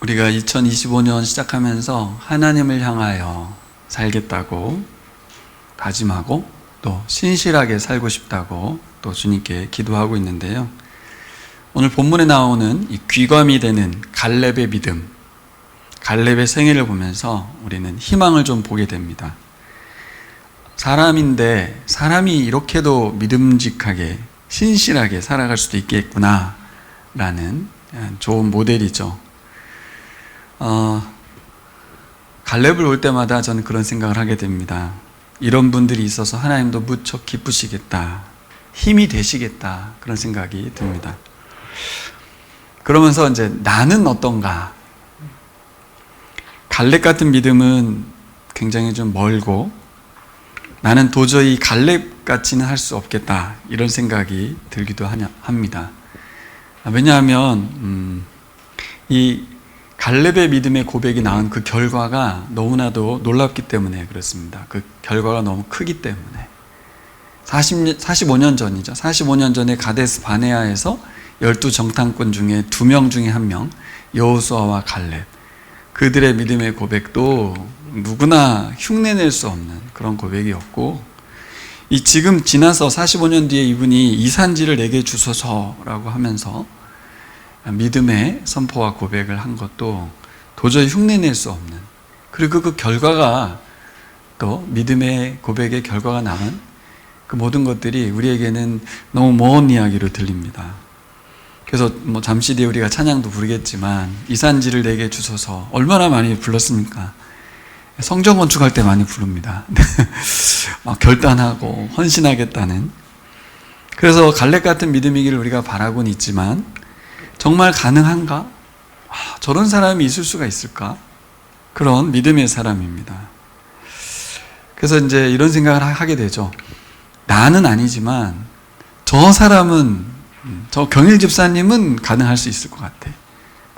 우리가 2025년 시작하면서 하나님을 향하여 살겠다고 다짐하고 또 신실하게 살고 싶다고 또 주님께 기도하고 있는데요. 오늘 본문에 나오는 이 귀감이 되는 갈렙의 믿음, 갈렙의 생애를 보면서 우리는 희망을 좀 보게 됩니다. 사람인데 사람이 이렇게도 믿음직하게 신실하게 살아갈 수도 있겠구나 라는 좋은 모델이죠. 갈렙을 볼 때마다 저는 그런 생각을 하게 됩니다. 이런 분들이 있어서 하나님도 무척 기쁘시겠다, 힘이 되시겠다, 그런 생각이 듭니다. 그러면서 이제 나는 어떤가? 갈렙 같은 믿음은 굉장히 좀 멀고 나는 도저히 갈렙 같지는 할 수 없겠다, 이런 생각이 들기도 합니다. 왜냐하면 이 갈렙의 믿음의 고백이 나온 그 결과가 너무나도 놀랍기 때문에 그렇습니다. 그 결과가 너무 크기 때문에. 45년 전이죠. 45년 전에 가데스 바네아에서 12정탐꾼 중에 2명 중에 1명, 여호수아와 갈렙, 그들의 믿음의 고백도 누구나 흉내낼 수 없는 그런 고백이었고, 이 지금 지나서 45년 뒤에 이분이 이 산지를 내게 주소서라고 하면서 믿음의 선포와 고백을 한 것도 도저히 흉내낼 수 없는, 그리고 그 결과가 또 믿음의 고백의 결과가 남은 그 모든 것들이 우리에게는 너무 먼 이야기로 들립니다. 그래서 잠시 뒤에 우리가 찬양도 부르겠지만 이 산지를 내게 주소서 얼마나 많이 불렀습니까? 성전 건축할 때 많이 부릅니다. 막 결단하고 헌신하겠다는. 그래서 갈렙 같은 믿음이기를 우리가 바라고는 있지만 정말 가능한가? 저런 사람이 있을 수가 있을까? 그런 믿음의 사람입니다. 그래서 이제 이런 생각을 하게 되죠. 나는 아니지만 저 사람은, 저 경일 집사님은 가능할 수 있을 것 같아.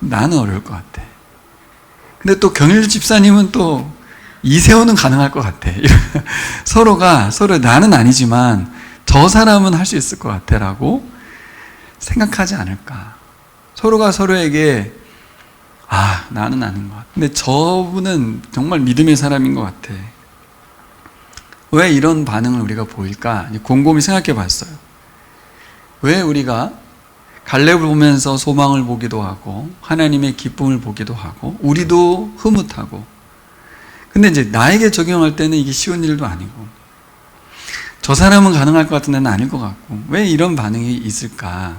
나는 어려울 것 같아. 근데 또 경일 집사님은 또 이세호는 가능할 것 같아. 서로 나는 아니지만 저 사람은 할 수 있을 것 같아 라고 생각하지 않을까. 서로가 서로에게 나는 아닌 것 같아. 근데 저분은 정말 믿음의 사람인 것 같아. 왜 이런 반응을 우리가 보일까? 곰곰이 생각해 봤어요. 왜 우리가 갈렙을 보면서 소망을 보기도 하고 하나님의 기쁨을 보기도 하고 우리도 흐뭇하고, 근데 이제 나에게 적용할 때는 이게 쉬운 일도 아니고 저 사람은 가능할 것 같은 데는 아닐 것 같고, 왜 이런 반응이 있을까?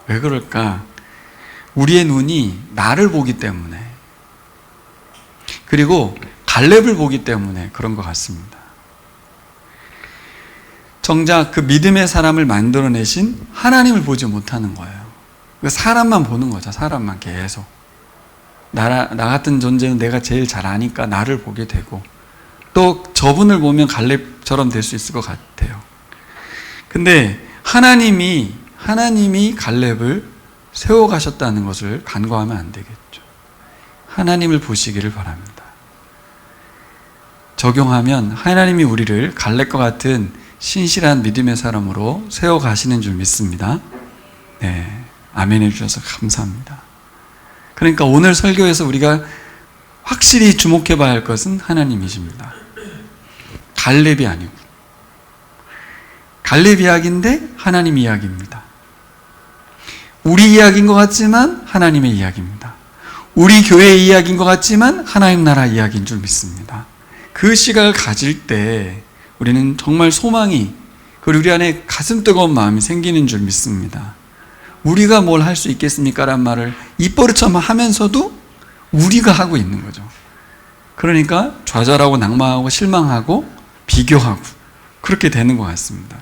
왜 그럴까? 우리의 눈이 나를 보기 때문에, 그리고 갈렙을 보기 때문에 그런 것 같습니다. 정작 그 믿음의 사람을 만들어내신 하나님을 보지 못하는 거예요. 사람만 보는 거죠. 사람만 계속. 나 같은 존재는 내가 제일 잘 아니까 나를 보게 되고, 또 저분을 보면 갈렙처럼 될 수 있을 것 같아요. 근데 하나님이 갈렙을 세워가셨다는 것을 간과하면 안 되겠죠. 하나님을 보시기를 바랍니다. 적용하면 하나님이 우리를 갈렙과 같은 신실한 믿음의 사람으로 세워가시는 줄 믿습니다. 네, 아멘 해주셔서 감사합니다. 그러니까 오늘 설교에서 우리가 확실히 주목해 봐야 할 것은 하나님이십니다. 갈렙이 아니고, 갈렙 이야기인데 하나님 이야기입니다. 우리 이야기인 것 같지만 하나님의 이야기입니다. 우리 교회의 이야기인 것 같지만 하나님 나라 이야기인 줄 믿습니다. 그 시각을 가질 때 우리는 정말 소망이, 그리고 우리 안에 가슴 뜨거운 마음이 생기는 줄 믿습니다. 우리가 뭘 할 수 있겠습니까? 라는 말을 입버릇처럼 하면서도 우리가 하고 있는 거죠. 그러니까 좌절하고 낙망하고 실망하고 비교하고 그렇게 되는 것 같습니다.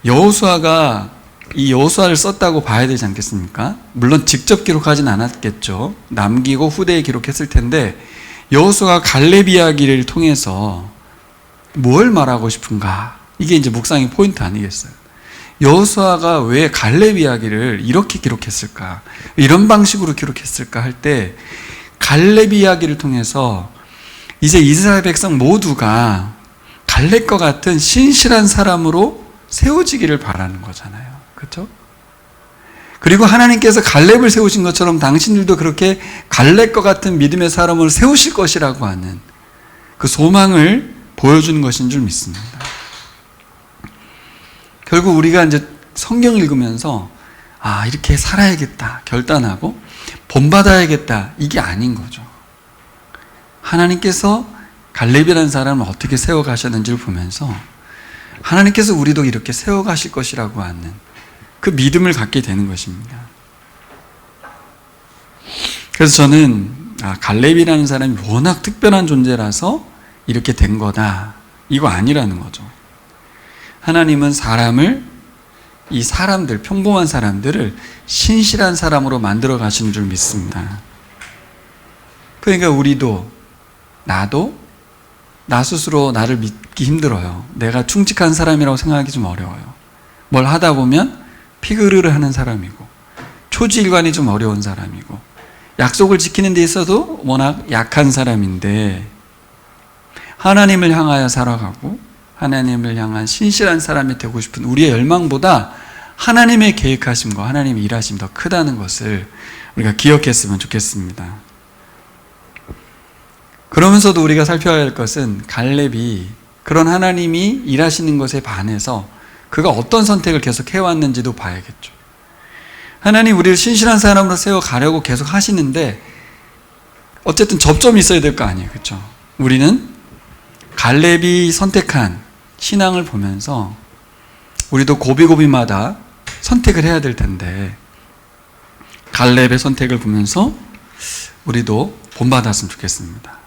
여호수아가 이 여호수아를 썼다고 봐야 되지 않겠습니까? 물론 직접 기록하진 않았겠죠. 남기고 후대에 기록했을 텐데, 여호수아가 갈렙 이야기를 통해서 뭘 말하고 싶은가? 이게 이제 묵상의 포인트 아니겠어요? 여호수아가 왜 갈렙 이야기를 이렇게 기록했을까? 이런 방식으로 기록했을까 할 때, 갈렙 이야기를 통해서 이제 이스라엘 백성 모두가 갈렙과 같은 신실한 사람으로 세워지기를 바라는 거잖아요. 그렇죠? 그리고 하나님께서 갈렙을 세우신 것처럼 당신들도 그렇게 갈렙과 같은 믿음의 사람을 세우실 것이라고 하는 그 소망을 보여주는 것인 줄 믿습니다. 결국 우리가 이제 성경 읽으면서 이렇게 살아야겠다 결단하고 본받아야겠다 이게 아닌 거죠. 하나님께서 갈렙이라는 사람을 어떻게 세워가셨는지를 보면서 하나님께서 우리도 이렇게 세워가실 것이라고 하는 그 믿음을 갖게 되는 것입니다. 그래서 저는 갈렙이라는 사람이 워낙 특별한 존재라서 이렇게 된 거다 이거 아니라는 거죠. 하나님은 이 사람들, 평범한 사람들을 신실한 사람으로 만들어 가시는 줄 믿습니다. 그러니까 우리도, 나도 나 스스로 나를 믿기 힘들어요. 내가 충직한 사람이라고 생각하기 좀 어려워요. 뭘 하다 보면 피그르르 하는 사람이고, 초지일관이 좀 어려운 사람이고, 약속을 지키는 데 있어도 워낙 약한 사람인데, 하나님을 향하여 살아가고 하나님을 향한 신실한 사람이 되고 싶은 우리의 열망보다 하나님의 계획하심과 하나님의 일하심이 더 크다는 것을 우리가 기억했으면 좋겠습니다. 그러면서도 우리가 살펴야 할 것은 갈렙이 그런 하나님이 일하시는 것에 반해서 그가 어떤 선택을 계속 해왔는지도 봐야겠죠. 하나님 우리를 신실한 사람으로 세워가려고 계속 하시는데 어쨌든 접점이 있어야 될 거 아니에요. 그렇죠? 우리는 갈렙이 선택한 신앙을 보면서 우리도 고비고비마다 선택을 해야 될 텐데 갈렙의 선택을 보면서 우리도 본받았으면 좋겠습니다.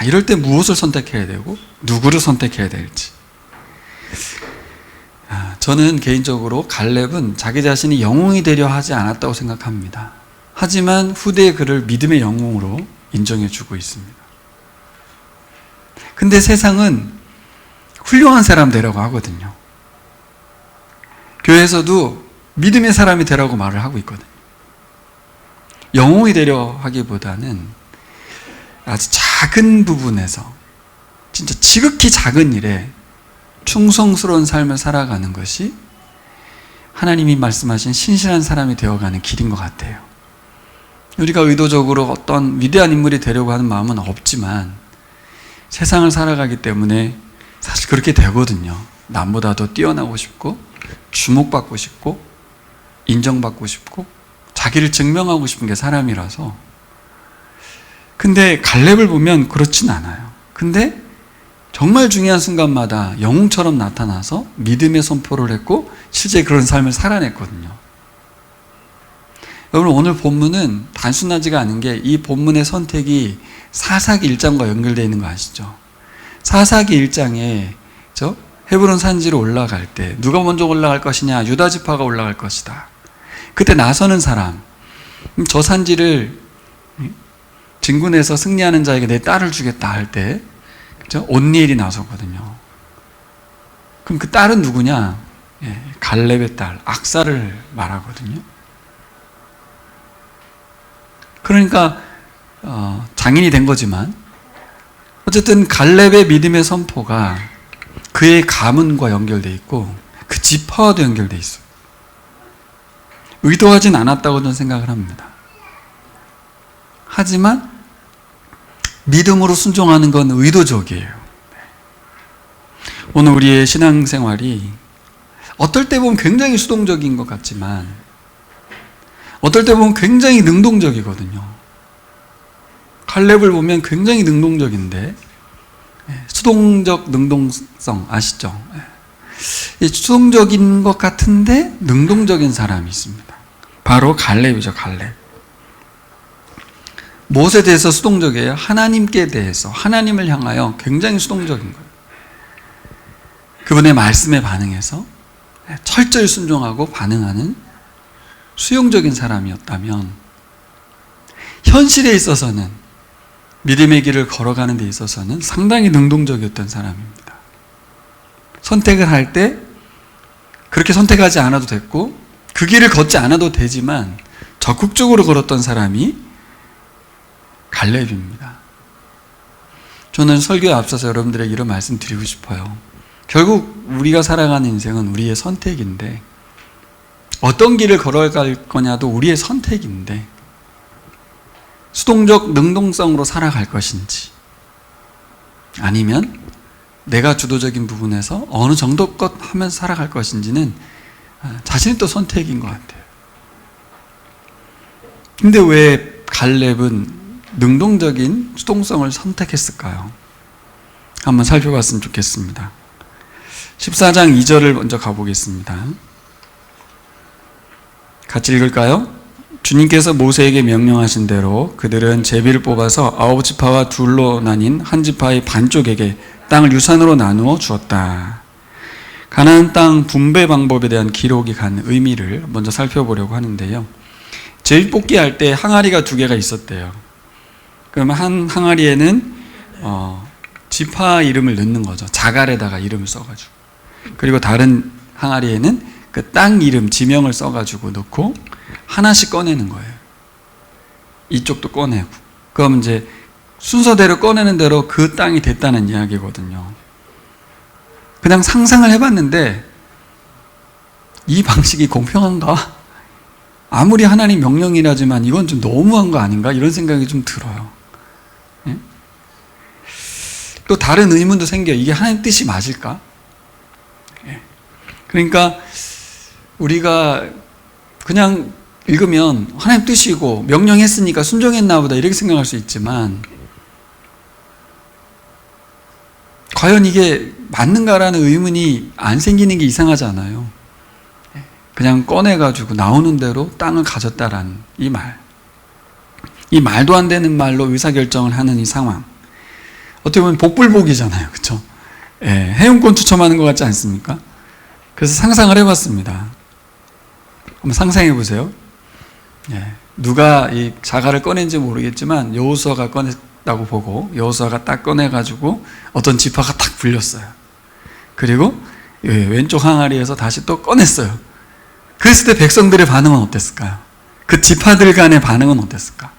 이럴 때 무엇을 선택해야 되고 누구를 선택해야 될지. 저는 개인적으로 갈렙은 자기 자신이 영웅이 되려 하지 않았다고 생각합니다. 하지만 후대의 그를 믿음의 영웅으로 인정해주고 있습니다. 근데 세상은 훌륭한 사람 되라고 하거든요. 교회에서도 믿음의 사람이 되라고 말을 하고 있거든요. 영웅이 되려 하기보다는 아주 작은 부분에서 진짜 지극히 작은 일에 충성스러운 삶을 살아가는 것이 하나님이 말씀하신 신실한 사람이 되어가는 길인 것 같아요. 우리가 의도적으로 어떤 위대한 인물이 되려고 하는 마음은 없지만 세상을 살아가기 때문에 사실 그렇게 되거든요. 남보다 더 뛰어나고 싶고 주목받고 싶고 인정받고 싶고 자기를 증명하고 싶은 게 사람이라서. 근데 갈렙을 보면 그렇진 않아요. 근데 정말 중요한 순간마다 영웅처럼 나타나서 믿음의 선포를 했고 실제 그런 삶을 살아냈거든요. 여러분 오늘 본문은 단순하지가 않은 게 이 본문의 선택이 사사기 1장과 연결되어 있는 거 아시죠? 사사기 1장에 헤브론 산지로 올라갈 때 누가 먼저 올라갈 것이냐? 유다 지파가 올라갈 것이다. 그때 나서는 사람, 저 산지를 진군해서 승리하는 자에게 내 딸을 주겠다 할 때 온니엘이 나서거든요. 그럼 그 딸은 누구냐? 갈렙의 딸 악사를 말하거든요. 그러니까 장인이 된 거지만 어쨌든 갈렙의 믿음의 선포가 그의 가문과 연결되어 있고 그 지파와도 연결되어 있어요. 의도하진 않았다고 저는 생각을 합니다. 하지만 믿음으로 순종하는 건 의도적이에요. 오늘 우리의 신앙생활이 어떨 때 보면 굉장히 수동적인 것 같지만 어떨 때 보면 굉장히 능동적이거든요. 갈렙을 보면 굉장히 능동적인데 수동적 능동성 아시죠? 수동적인 것 같은데 능동적인 사람이 있습니다. 바로 갈렙이죠. 갈렙. 무엇에 대해서 수동적이에요? 하나님께 대해서, 하나님을 향하여 굉장히 수동적인 거예요. 그분의 말씀에 반응해서 철저히 순종하고 반응하는 수용적인 사람이었다면 현실에 있어서는 믿음의 길을 걸어가는 데 있어서는 상당히 능동적이었던 사람입니다. 선택을 할 때 그렇게 선택하지 않아도 됐고 그 길을 걷지 않아도 되지만 적극적으로 걸었던 사람이 갈렙입니다. 저는 설교에 앞서서 여러분들에게 이런 말씀 드리고 싶어요. 결국 우리가 살아가는 인생은 우리의 선택인데 어떤 길을 걸어갈 거냐도 우리의 선택인데 수동적 능동성으로 살아갈 것인지 아니면 내가 주도적인 부분에서 어느 정도껏 하면서 살아갈 것인지는 자신의 또 선택인 것 같아요. 근데 왜 갈렙은 능동적인 수동성을 선택했을까요? 한번 살펴봤으면 좋겠습니다. 14장 2절을 먼저 가보겠습니다. 같이 읽을까요? 주님께서 모세에게 명령하신 대로 그들은 제비를 뽑아서 9지파와 둘로 나뉜 한 지파의 반쪽에게 땅을 유산으로 나누어 주었다. 가나안 땅 분배 방법에 대한 기록이 갖는 의미를 먼저 살펴보려고 하는데요. 제비 뽑기 할 때 항아리가 2개가 있었대요. 그러면 한 항아리에는 지파 이름을 넣는 거죠. 자갈에다가 이름을 써가지고. 그리고 다른 항아리에는 그 땅 이름, 지명을 써가지고 넣고 하나씩 꺼내는 거예요. 이쪽도 꺼내고. 그럼 이제 순서대로 꺼내는 대로 그 땅이 됐다는 이야기거든요. 그냥 상상을 해봤는데 이 방식이 공평한가? 아무리 하나님 명령이라지만 이건 좀 너무한 거 아닌가? 이런 생각이 좀 들어요. 예? 또 다른 의문도 생겨요. 이게 하나님 뜻이 맞을까? 예. 그러니까 우리가 그냥 읽으면 하나님 뜻이고 명령했으니까 순종했나 보다 이렇게 생각할 수 있지만 과연 이게 맞는가라는 의문이 안 생기는 게 이상하지 않아요? 그냥 꺼내가지고 나오는 대로 땅을 가졌다라는 이 말. 이 말도 안 되는 말로 의사결정을 하는 이 상황. 어떻게 보면 복불복이잖아요. 그렇죠? 예, 해운권 추첨하는 것 같지 않습니까? 그래서 상상을 해봤습니다. 한번 상상해 보세요. 예, 누가 이 자갈을 꺼낸지 모르겠지만 여호수아가 꺼냈다고 보고 여호수아가 딱 꺼내가지고 어떤 지파가 딱 불렸어요. 그리고 왼쪽 항아리에서 다시 또 꺼냈어요. 그랬을 때 백성들의 반응은 어땠을까요? 그 지파들 간의 반응은 어땠을까?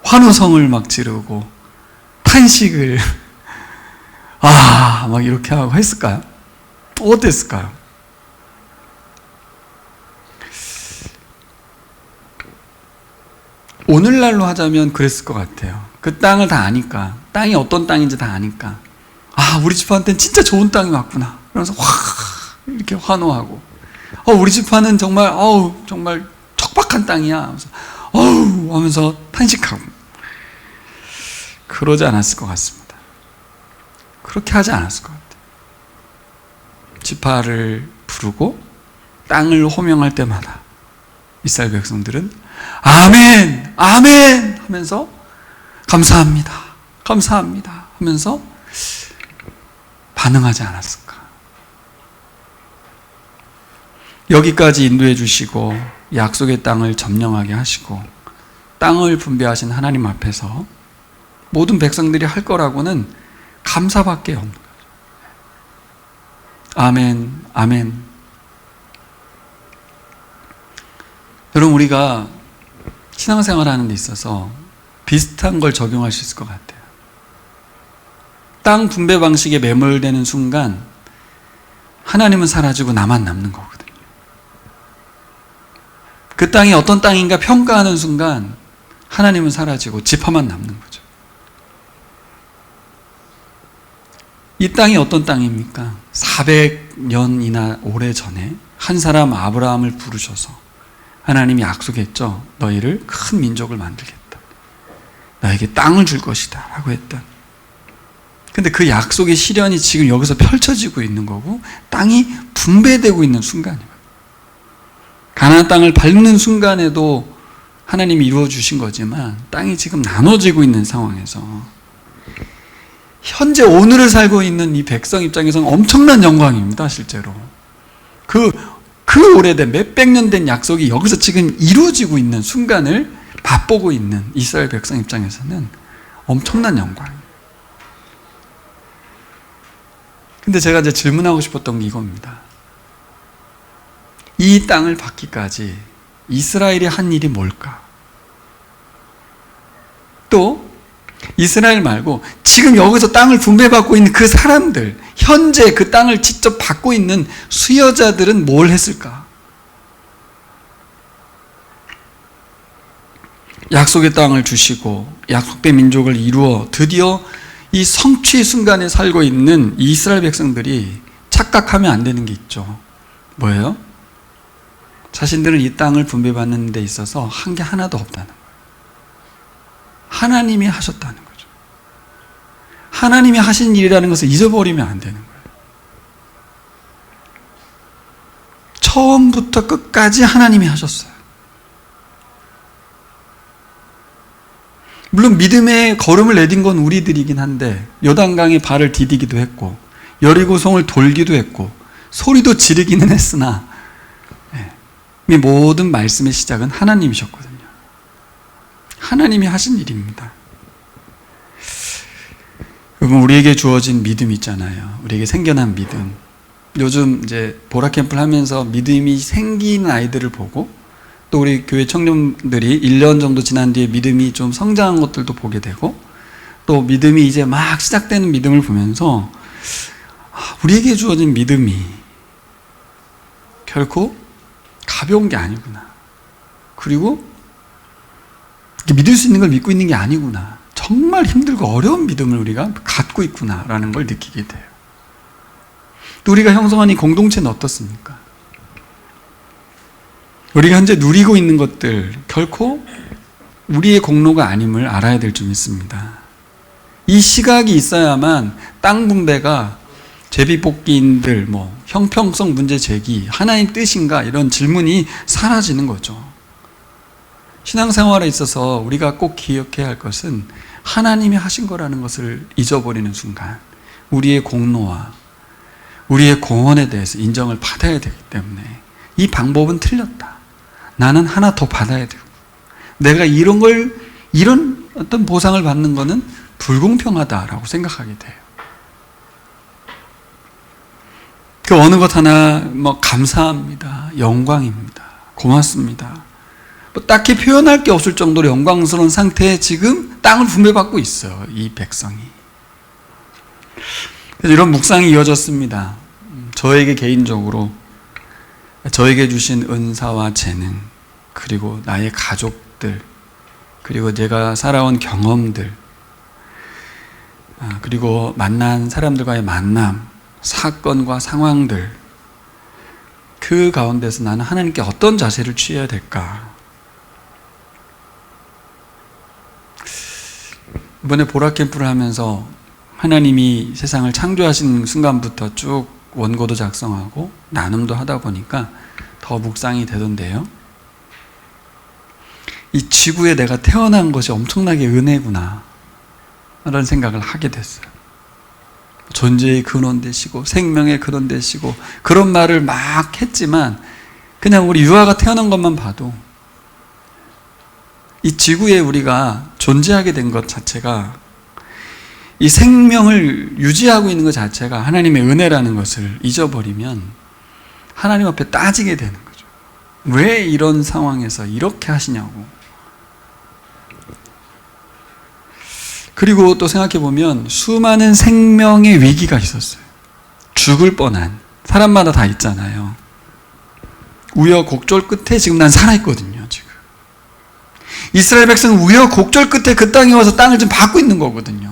환호성을 막 지르고 탄식을 막 이렇게 하고 했을까요? 어땠을까요? 오늘날로 하자면 그랬을 것 같아요. 그 땅을 다 아니까, 땅이 어떤 땅인지 다 아니까, 우리 집한테는 진짜 좋은 땅이 왔구나. 그러면서 이렇게 환호하고, 우리 집안은 정말 정말 척박한 땅이야. 하면서 탄식하고. 그러지 않았을 것 같습니다. 그렇게 하지 않았을 것 같아요. 지파를 부르고 땅을 호명할 때마다 이스라엘 백성들은 아멘, 아멘 하면서 감사합니다, 감사합니다 하면서 반응하지 않았을까? 여기까지 인도해 주시고 약속의 땅을 점령하게 하시고 땅을 분배하신 하나님 앞에서 모든 백성들이 할 거라고는 감사밖에 없는 거죠. 아멘, 아멘. 여러분, 우리가 신앙생활하는 데 있어서 비슷한 걸 적용할 수 있을 것 같아요. 땅 분배 방식에 매몰되는 순간 하나님은 사라지고 나만 남는 거거든요. 그 땅이 어떤 땅인가 평가하는 순간 하나님은 사라지고 지파만 남는 거죠. 이 땅이 어떤 땅입니까? 400년이나 오래전에 한 사람 아브라함을 부르셔서 하나님이 약속했죠. 너희를 큰 민족을 만들겠다. 너에게 땅을 줄 것이다 라고 했던. 근데 그 약속의 실현이 지금 여기서 펼쳐지고 있는 거고 땅이 분배되고 있는 순간이에요. 가나안 땅을 밟는 순간에도 하나님이 이루어주신 거지만 땅이 지금 나눠지고 있는 상황에서 현재 오늘을 살고 있는 이 백성 입장에서는 엄청난 영광입니다. 실제로 그 오래된 몇백 년 된 약속이 여기서 지금 이루어지고 있는 순간을 맛보고 있는 이스라엘 백성 입장에서는 엄청난 영광이에요. 근데 제가 이제 질문하고 싶었던 게 이겁니다. 이 땅을 받기까지 이스라엘이 한 일이 뭘까? 또 이스라엘 말고 지금 여기서 땅을 분배받고 있는 그 사람들, 현재 그 땅을 직접 받고 있는 수여자들은 뭘 했을까? 약속의 땅을 주시고 약속된 민족을 이루어 드디어 이 성취의 순간에 살고 있는 이 이스라엘 백성들이 착각하면 안 되는 게 있죠. 뭐예요? 자신들은 이 땅을 분배받는 데 있어서 한 게 하나도 없다는 거예요. 하나님이 하셨다는 거죠. 하나님이 하신 일이라는 것을 잊어버리면 안 되는 거예요. 처음부터 끝까지 하나님이 하셨어요. 물론 믿음의 걸음을 내딘 건 우리들이긴 한데 요단강에 발을 디디기도 했고 여리고성을 돌기도 했고 소리도 지르기는 했으나 이 모든 말씀의 시작은 하나님이셨거든요. 하나님이 하신 일입니다. 여러분, 우리에게 주어진 믿음 있잖아요. 우리에게 생겨난 믿음. 요즘 이제 보라 캠프를 하면서 믿음이 생긴 아이들을 보고 또 우리 교회 청년들이 1년 정도 지난 뒤에 믿음이 좀 성장한 것들도 보게 되고 또 믿음이 이제 막 시작되는 믿음을 보면서 우리에게 주어진 믿음이 결코 가벼운 게 아니구나. 그리고 믿을 수 있는 걸 믿고 있는 게 아니구나. 정말 힘들고 어려운 믿음을 우리가 갖고 있구나라는 걸 느끼게 돼요. 또 우리가 형성한 이 공동체는 어떻습니까? 우리가 현재 누리고 있는 것들 결코 우리의 공로가 아님을 알아야 될 점 있습니다. 이 시각이 있어야만 땅 분배가 제비뽑기인들, 형평성 문제 제기, 하나님 뜻인가 이런 질문이 사라지는 거죠. 신앙생활에 있어서 우리가 꼭 기억해야 할 것은 하나님이 하신 거라는 것을 잊어버리는 순간 우리의 공로와 우리의 공헌에 대해서 인정을 받아야 되기 때문에 이 방법은 틀렸다. 나는 하나 더 받아야 되고 내가 이런 어떤 보상을 받는 것은 불공평하다라고 생각하게 돼요. 그 어느 것 하나 감사합니다. 영광입니다. 고맙습니다. 딱히 표현할 게 없을 정도로 영광스러운 상태에 지금 땅을 분배받고 있어요. 이 백성이. 그래서 이런 묵상이 이어졌습니다. 저에게 개인적으로 저에게 주신 은사와 재능 그리고 나의 가족들 그리고 내가 살아온 경험들 그리고 만난 사람들과의 만남 사건과 상황들 그 가운데서 나는 하나님께 어떤 자세를 취해야 될까? 이번에 보라 캠프를 하면서 하나님이 세상을 창조하신 순간부터 쭉 원고도 작성하고 나눔도 하다 보니까 더 묵상이 되던데요. 이 지구에 내가 태어난 것이 엄청나게 은혜구나 라는 생각을 하게 됐어요. 존재의 근원 되시고 생명의 근원 되시고 그런 말을 막 했지만 그냥 우리 유아가 태어난 것만 봐도 이 지구에 우리가 존재하게 된 것 자체가 이 생명을 유지하고 있는 것 자체가 하나님의 은혜라는 것을 잊어버리면 하나님 앞에 따지게 되는 거죠. 왜 이런 상황에서 이렇게 하시냐고. 그리고 또 생각해보면 수많은 생명의 위기가 있었어요. 죽을 뻔한. 사람마다 다 있잖아요. 우여곡절 끝에 지금 난 살아있거든요. 지금 이스라엘 백성은 우여곡절 끝에 그 땅에 와서 땅을 좀 받고 있는 거거든요.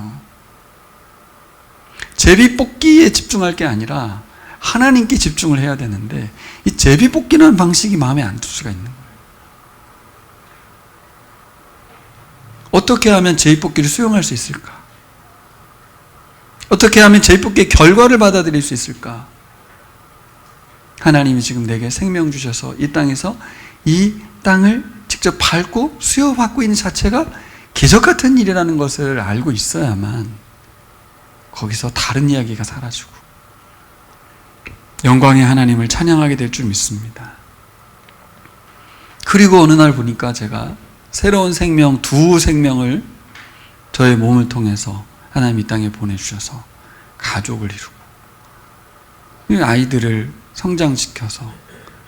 제비뽑기에 집중할 게 아니라 하나님께 집중을 해야 되는데 이 제비뽑기라는 방식이 마음에 안 들 수가 있는 거예요. 어떻게 하면 제비뽑기를 수용할 수 있을까? 어떻게 하면 제비뽑기의 결과를 받아들일 수 있을까? 하나님이 지금 내게 생명 주셔서 이 땅에서 이 땅을 직접 밟고 수여받고 있는 자체가 기적 같은 일이라는 것을 알고 있어야만 거기서 다른 이야기가 사라지고 영광의 하나님을 찬양하게 될 줄 믿습니다. 그리고 어느 날 보니까 제가 새로운 생명, 두 생명을 저의 몸을 통해서 하나님 이 땅에 보내주셔서 가족을 이루고 아이들을 성장시켜서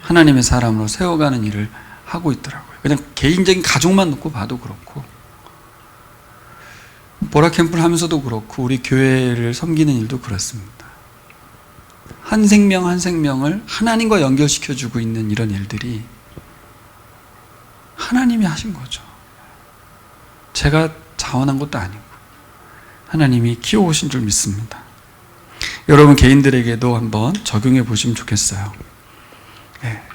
하나님의 사람으로 세워가는 일을 하고 있더라고요. 그냥 개인적인 가족만 놓고 봐도 그렇고 보라 캠프를 하면서도 그렇고 우리 교회를 섬기는 일도 그렇습니다. 한 생명 한 생명을 하나님과 연결시켜주고 있는 이런 일들이 하나님이 하신 거죠. 제가 자원한 것도 아니고 하나님이 키워오신 줄 믿습니다. 여러분 개인들에게도 한번 적용해 보시면 좋겠어요.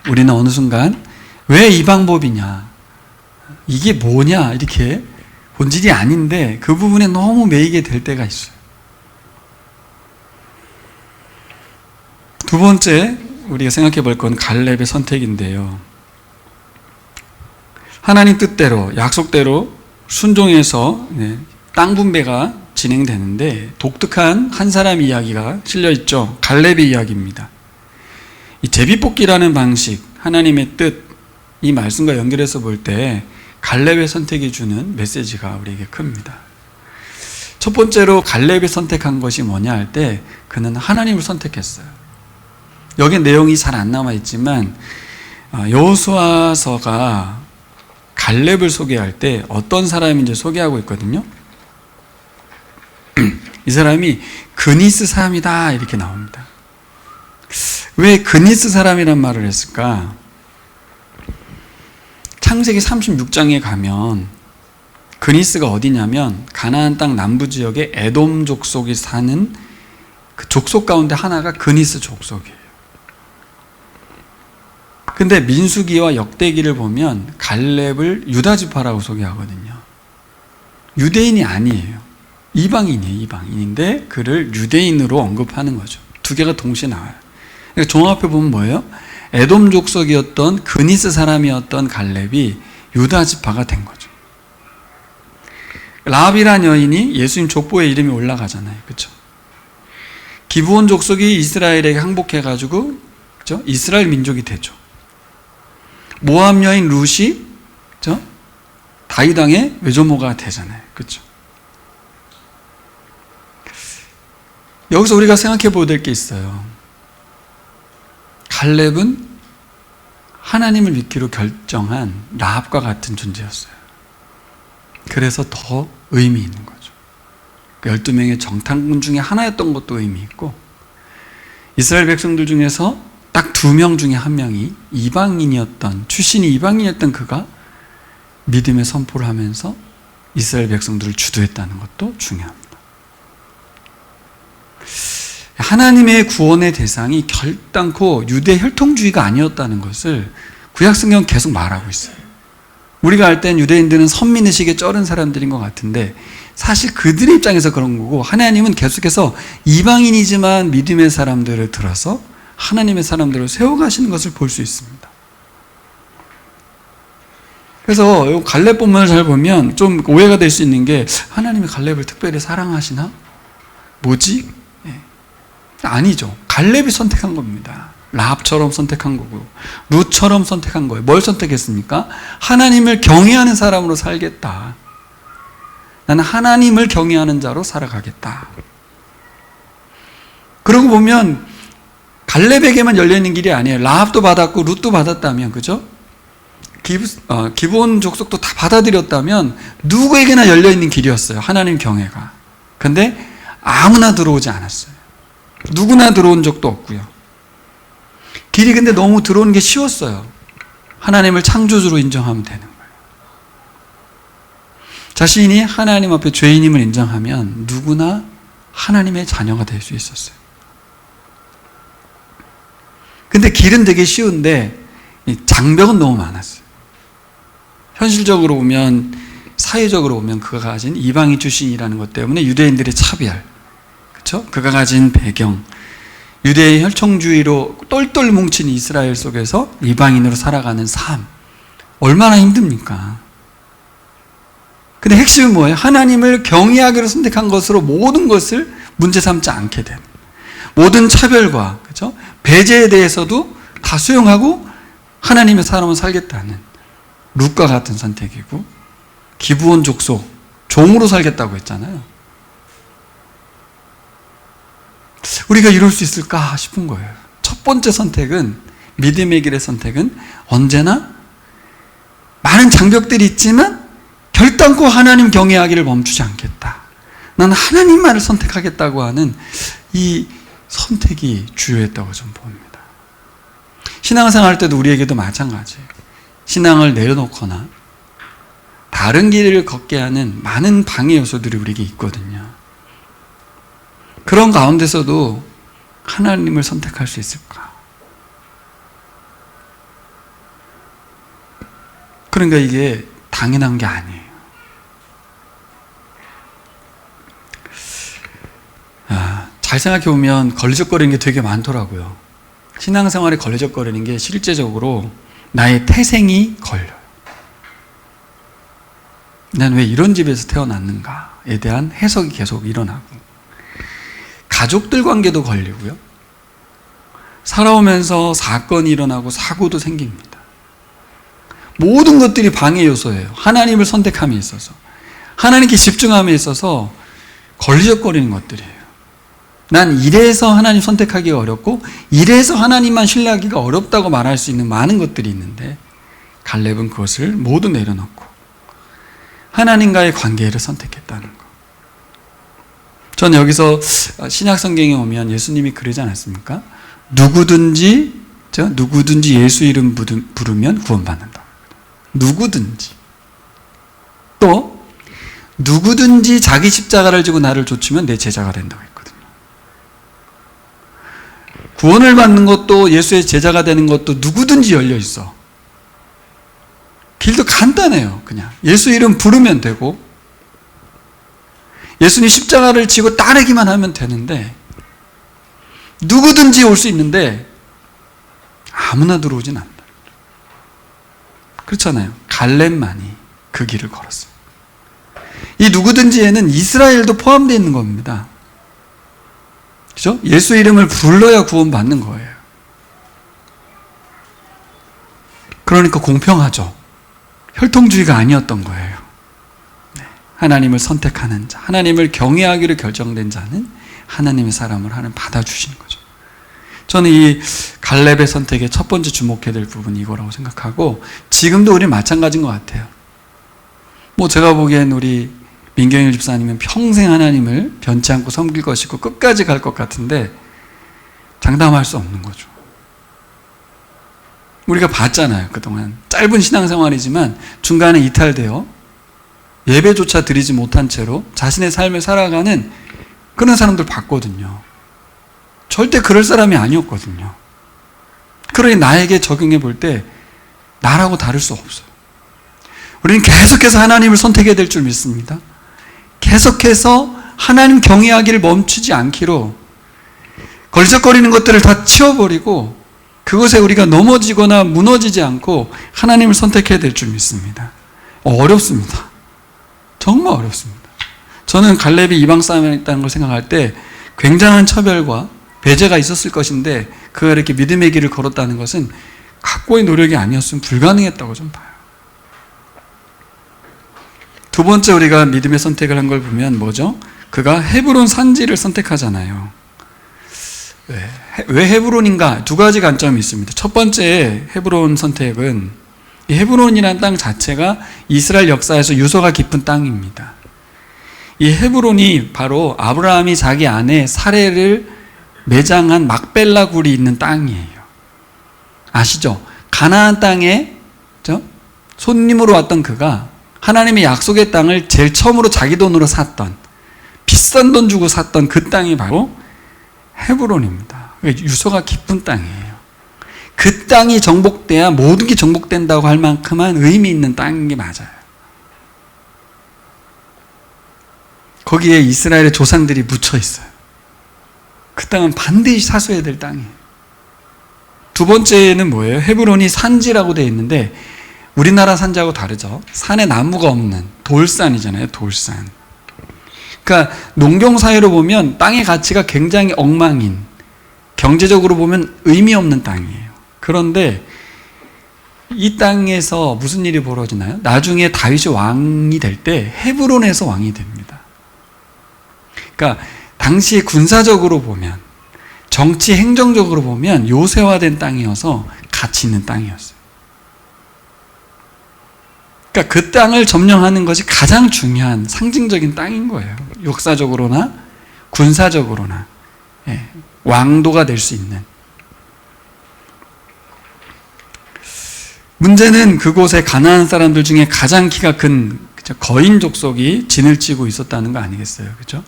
우리는 어느 순간 왜 이 방법이냐, 이게 뭐냐, 이렇게 본질이 아닌데 그 부분에 너무 매이게 될 때가 있어요. 두 번째 우리가 생각해 볼 건 갈렙의 선택인데요. 하나님 뜻대로, 약속대로 순종해서 땅 분배가 진행되는데 독특한 한 사람 이야기가 실려있죠. 갈렙의 이야기입니다. 이 제비뽑기라는 방식, 하나님의 뜻, 이 말씀과 연결해서 볼 때 갈렙의 선택이 주는 메시지가 우리에게 큽니다. 첫 번째로 갈렙이 선택한 것이 뭐냐 할 때 그는 하나님을 선택했어요. 여기 내용이 잘 안 남아 있지만 여호수아서가 갈렙을 소개할 때 어떤 사람인지 소개하고 있거든요. 이 사람이 그니스 사람이다 이렇게 나옵니다. 왜 그니스 사람이란 말을 했을까? 창세기 36장에 가면 그니스가 어디냐면 가나안 땅 남부 지역에 에돔 족속이 사는 그 족속 가운데 하나가 그니스 족속이에요. 근데 민수기와 역대기를 보면 갈렙을 유다 지파라고 소개하거든요. 유대인이 아니에요. 이방인이에요. 이방인인데 그를 유대인으로 언급하는 거죠. 두 개가 동시에 나와요. 그러니까 종합해 보면 뭐예요? 에돔 족속이었던 그니스 사람이었던 갈렙이 유다 지파가 된 거죠. 라합이라는 여인이 예수님 족보에 이름이 올라가잖아요. 그렇죠? 기브온 족속이 이스라엘에게 항복해가지고 그렇죠? 이스라엘 민족이 되죠. 모압 여인 룻이 그렇죠? 다윗 왕의 외조모가 되잖아요. 그렇죠? 여기서 우리가 생각해 보야 될 게 있어요. 갈렙은 하나님을 믿기로 결정한 라합과 같은 존재였어요. 그래서 더 의미 있는 거죠. 12명의 정탐꾼 중에 하나였던 것도 의미 있고, 이스라엘 백성들 중에서 딱 2명 중에 1명이 이방인이었던, 출신이 이방인이었던 그가 믿음의 선포를 하면서 이스라엘 백성들을 주도했다는 것도 중요합니다. 하나님의 구원의 대상이 결단코 유대 혈통주의가 아니었다는 것을 구약성경은 계속 말하고 있어요. 우리가 알 땐 유대인들은 선민의식에 쩔은 사람들인 것 같은데 사실 그들의 입장에서 그런 거고, 하나님은 계속해서 이방인이지만 믿음의 사람들을 들어서 하나님의 사람들을 세워가시는 것을 볼 수 있습니다. 그래서 갈렙 본문을 잘 보면 좀 오해가 될 수 있는 게, 하나님이 갈렙을 특별히 사랑하시나? 뭐지? 아니죠. 갈렙이 선택한 겁니다. 라합처럼 선택한 거고 룻처럼 선택한 거예요. 뭘 선택했습니까? 하나님을 경외하는 사람으로 살겠다. 나는 하나님을 경외하는 자로 살아가겠다. 그러고 보면 갈렙에게만 열려있는 길이 아니에요. 라합도 받았고 룻도 받았다면, 그죠? 기브온 족속도 다 받아들였다면 누구에게나 열려있는 길이었어요. 하나님 경외가. 근데 아무나 들어오지 않았어요. 누구나 들어온 적도 없고요. 길이 근데 너무 들어오는 게 쉬웠어요. 하나님을 창조주로 인정하면 되는 거예요. 자신이 하나님 앞에 죄인임을 인정하면 누구나 하나님의 자녀가 될 수 있었어요. 근데 길은 되게 쉬운데 장벽은 너무 많았어요. 현실적으로 보면, 사회적으로 보면 그가 가진 이방인 출신이라는 것 때문에 유대인들의 차별, 그렇죠? 그가 가진 배경, 유대의 혈통주의로 똘똘 뭉친 이스라엘 속에서 이방인으로 살아가는 삶, 얼마나 힘듭니까? 근데 핵심은 뭐예요? 하나님을 경외하기로 선택한 것으로 모든 것을 문제 삼지 않게 된, 모든 차별과 그렇죠? 배제에 대해서도 다 수용하고 하나님의 사람을 살겠다는 룻과 같은 선택이고, 기브온 족속 종으로 살겠다고 했잖아요. 우리가 이룰 수 있을까 싶은 거예요. 첫 번째 선택은, 믿음의 길의 선택은 언제나 많은 장벽들이 있지만 결단코 하나님 경외하기를 멈추지 않겠다. 나는 하나님만을 선택하겠다고 하는 이 선택이 주요했다고 저는 봅니다. 신앙생활 할 때도 우리에게도 마찬가지예요. 신앙을 내려놓거나 다른 길을 걷게 하는 많은 방해 요소들이 우리에게 있거든요. 그런 가운데서도 하나님을 선택할 수 있을까? 그러니까 이게 당연한 게 아니에요. 잘 생각해보면 걸리적거리는 게 되게 많더라고요. 신앙생활에 걸리적거리는 게 실제적으로 나의 태생이 걸려요. 난 왜 이런 집에서 태어났는가에 대한 해석이 계속 일어나고, 가족들 관계도 걸리고요. 살아오면서 사건이 일어나고 사고도 생깁니다. 모든 것들이 방해 요소예요. 하나님을 선택함에 있어서, 하나님께 집중함에 있어서 걸리적거리는 것들이에요. 난 이래서 하나님 선택하기가 어렵고 이래서 하나님만 신뢰하기가 어렵다고 말할 수 있는 많은 것들이 있는데, 갈렙은 그것을 모두 내려놓고 하나님과의 관계를 선택했다는 것. 저는 여기서 신약 성경에 오면 예수님이 그러지 않았습니까? 누구든지 예수 이름 부르면 구원받는다. 누구든지. 또 누구든지 자기 십자가를 지고 나를 좇으면 내 제자가 된다고 했거든요. 구원을 받는 것도 예수의 제자가 되는 것도 누구든지 열려 있어. 길도 간단해요. 그냥 예수 이름 부르면 되고 예수님 십자가를 지고 따르기만 하면 되는데, 누구든지 올 수 있는데 아무나 들어오진 않는다. 그렇잖아요. 갈렙만이 그 길을 걸었어요. 이 누구든지에는 이스라엘도 포함되어 있는 겁니다. 그죠? 예수 이름을 불러야 구원받는 거예요. 그러니까 공평하죠. 혈통주의가 아니었던 거예요. 하나님을 선택하는 자, 하나님을 경외하기로 결정된 자는 하나님의 사람을 하나님 받아주시는 거죠. 저는 이 갈렙의 선택의 첫 번째 주목해야 될 부분이 이거라고 생각하고, 지금도 우리는 마찬가지인 것 같아요. 제가 보기엔 우리 민경일 집사님은 평생 하나님을 변치 않고 섬길 것이고 끝까지 갈 것 같은데 장담할 수 없는 거죠. 우리가 봤잖아요. 그동안 짧은 신앙생활이지만 중간에 이탈되어 예배조차 드리지 못한 채로 자신의 삶을 살아가는 그런 사람들 봤거든요. 절대 그럴 사람이 아니었거든요. 그러니 나에게 적용해 볼 때 나라고 다를 수 없어요. 우리는 계속해서 하나님을 선택해야 될 줄 믿습니다. 계속해서 하나님 경외하기를 멈추지 않기로 걸리적거리는 것들을 다 치워버리고 그것에 우리가 넘어지거나 무너지지 않고 하나님을 선택해야 될 줄 믿습니다. 어렵습니다. 정말 어렵습니다. 저는 갈렙이 이방 사람이었다는 걸 생각할 때 굉장한 처별과 배제가 있었을 것인데, 그가 이렇게 믿음의 길을 걸었다는 것은 각고의 노력이 아니었으면 불가능했다고 좀 봐요. 두 번째 우리가 믿음의 선택을 한 걸 보면 뭐죠? 그가 헤브론 산지를 선택하잖아요. 왜 헤브론인가? 두 가지 관점이 있습니다. 첫 번째 헤브론 선택은, 이 헤브론이라는 땅 자체가 이스라엘 역사에서 유서가 깊은 땅입니다. 이 헤브론이 바로 아브라함이 자기 아내 사레를 매장한 막벨라 굴이 있는 땅이에요. 아시죠? 가나안 땅에 손님으로 왔던 그가 하나님의 약속의 땅을 제일 처음으로 자기 돈으로 샀던, 비싼 돈 주고 샀던 그 땅이 바로 헤브론입니다. 유서가 깊은 땅이에요. 그 땅이 정복돼야 모든 게 정복된다고 할 만큼만 의미 있는 땅인 게 맞아요. 거기에 이스라엘의 조상들이 묻혀 있어요. 그 땅은 반드시 사수해야 될 땅이에요. 두 번째는 뭐예요? 헤브론이 산지라고 되어 있는데 우리나라 산지하고 다르죠. 산에 나무가 없는 돌산이잖아요. 돌산. 그러니까 농경사회로 보면 땅의 가치가 굉장히 엉망인, 경제적으로 보면 의미 없는 땅이에요. 그런데 이 땅에서 무슨 일이 벌어지나요? 나중에 다윗이 왕이 될 때 헤브론에서 왕이 됩니다. 그러니까 당시에 군사적으로 보면, 정치 행정적으로 보면 요새화된 땅이어서 가치 있는 땅이었어요. 그러니까 그 땅을 점령하는 것이 가장 중요한 상징적인 땅인 거예요. 역사적으로나 군사적으로나 왕도가 될 수 있는. 문제는 그곳에 가나안 사람들 중에 가장 키가 큰 거인 족속이 진을 치고 있었다는 거 아니겠어요? 그죠?